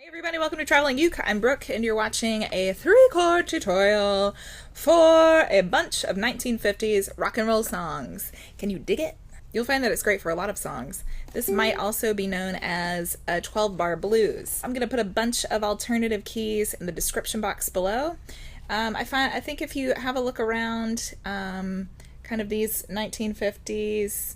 Hey everybody, welcome to Traveling Uke. I'm Brooke and you're watching a 3-chord tutorial for a bunch of 1950s rock and roll songs. Can you dig it? You'll find that it's great for a lot of songs. This might also be known as a 12-bar blues. I'm going to put a bunch of alternative keys in the description box below. I think if you have a look around kind of these 1950s,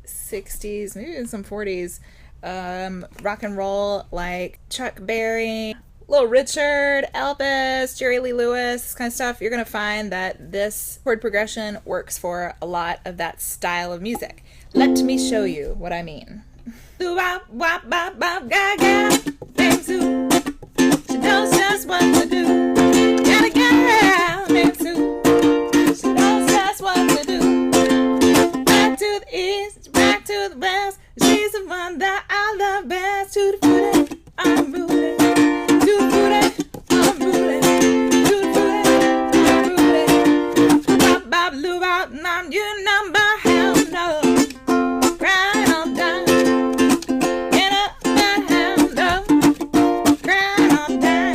60s, maybe even some 40s, rock and roll like Chuck Berry, Little Richard, Elvis, Jerry Lee Lewis, this kind of stuff, you're going to find that this chord progression works for a lot of that style of music. Let me show you what I mean. She knows just what to do. Got a girl named Sue. She knows just what to do. Back to the east, back to the west. She's the one that I love best. Tutti Frutti, I'm ruling. Tutti Frutti, I'm ruling. Tutti Frutti, I'm ruling. Bop, bop, loo, bop, and I'm your number. Hound, no. Crying on down. Get up, my hound, no. Crying on down.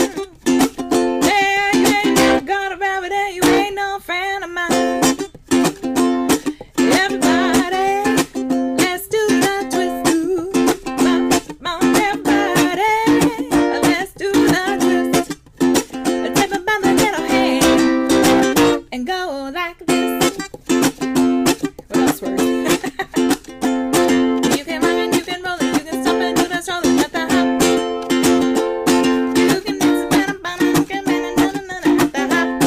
There, you ain't never gone around with it. You ain't no friend of mine. Everybody, let's do the twist. Come on, everybody, let's do the twist. Take my by the little hand and go like this. What else works? You can rock and you can roll it, you can stop and do the stroll at the hop. You can dance at the hop.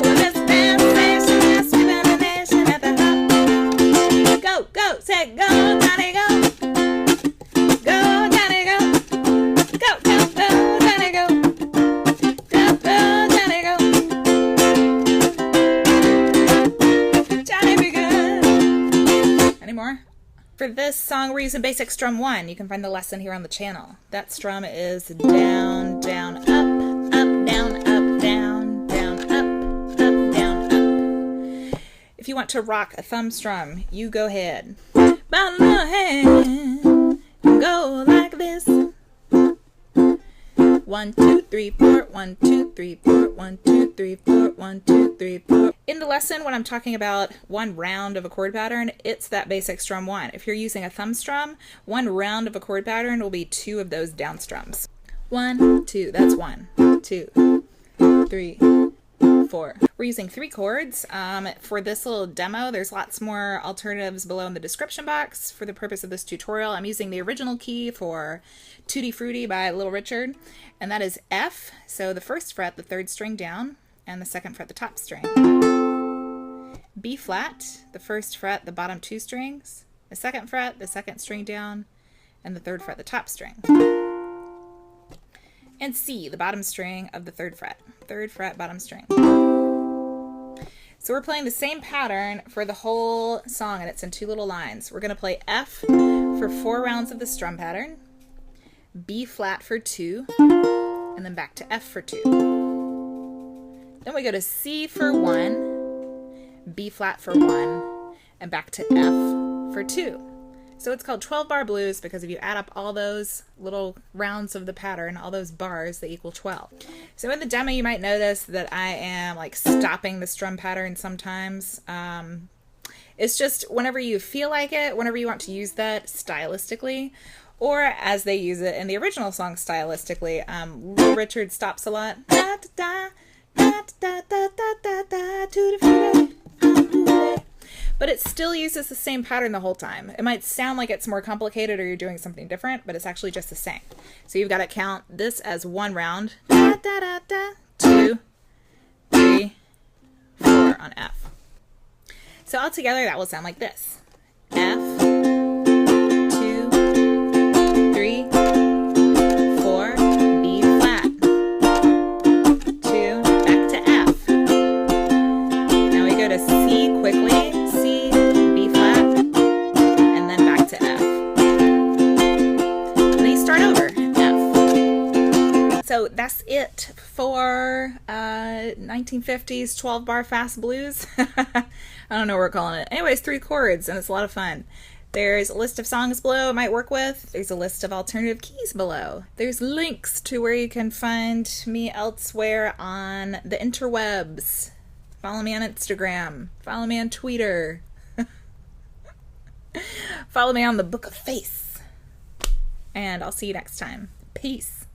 Well, let's dance, nation, let's be the nation at the hop. Go, go, say go, Johnny, go. Go, Johnny, go. Go, go, go, Johnny, go. Go, go, Johnny, go. Johnny be good. Any more? For this song, we're using Basic Strum 1. You can find the lesson here on the channel. That strum is down, down, up, down, up, down, down, up, down, up. If you want to rock a thumb strum, you go ahead. Bow the hand, go like this. 1, 2, 3, 4, 1, 2, 3, 4, 1, 2, 3, 4, 1, 2, 3, 4. In the lesson, when I'm talking about one round of a chord pattern, it's that Basic Strum 1. If you're using a thumb strum, one round of a chord pattern will be 2 of those down strums. 1, 2, that's 1, 2, 3, 4. We're using 3 chords. For this little demo, there's lots more alternatives below in the description box. For the purpose of this tutorial, I'm using the original key for Tutti Frutti by Little Richard, and that is F, so the 1st fret, the 3rd string down, and the 2nd fret, the top string. B flat, the 1st fret, the bottom 2 strings, the 2nd fret, the 2nd string down, and the 3rd fret, the top string. And C, the bottom string of the 3rd fret. 3rd fret, bottom string. So we're playing the same pattern for the whole song, and it's in 2 little lines. We're going to play F for 4 rounds of the strum pattern, B flat for 2, and then back to F for 2. Then we go to C for 1, B flat for 1, and back to F for 2. So it's called 12-bar blues because if you add up all those little rounds of the pattern, all those bars, they equal 12. So in the demo, you might notice that I am like stopping the strum pattern sometimes. It's just whenever you feel like it, whenever you want to use that stylistically, or as they use it in the original song stylistically. Little Richard stops a lot. Da, da, da, da, da, da, da, da, tutti frutti, but it still uses the same pattern the whole time. It might sound like it's more complicated or you're doing something different, but it's actually just the same. So you've got to count this as 1 round. Da, da, da, da, 2, 3, 4 on F. So altogether that will sound like this. F, 2, 3, 4, B flat, 2, back to F. Now we go to C quickly. So that's it for 1950s 12-bar fast blues. I don't know what we're calling it. Anyways, 3 chords, and it's a lot of fun. There's a list of songs below I might work with. There's a list of alternative keys below. There's links to where you can find me elsewhere on the interwebs. Follow me on Instagram. Follow me on Twitter. Follow me on the Book of Face. And I'll see you next time. Peace.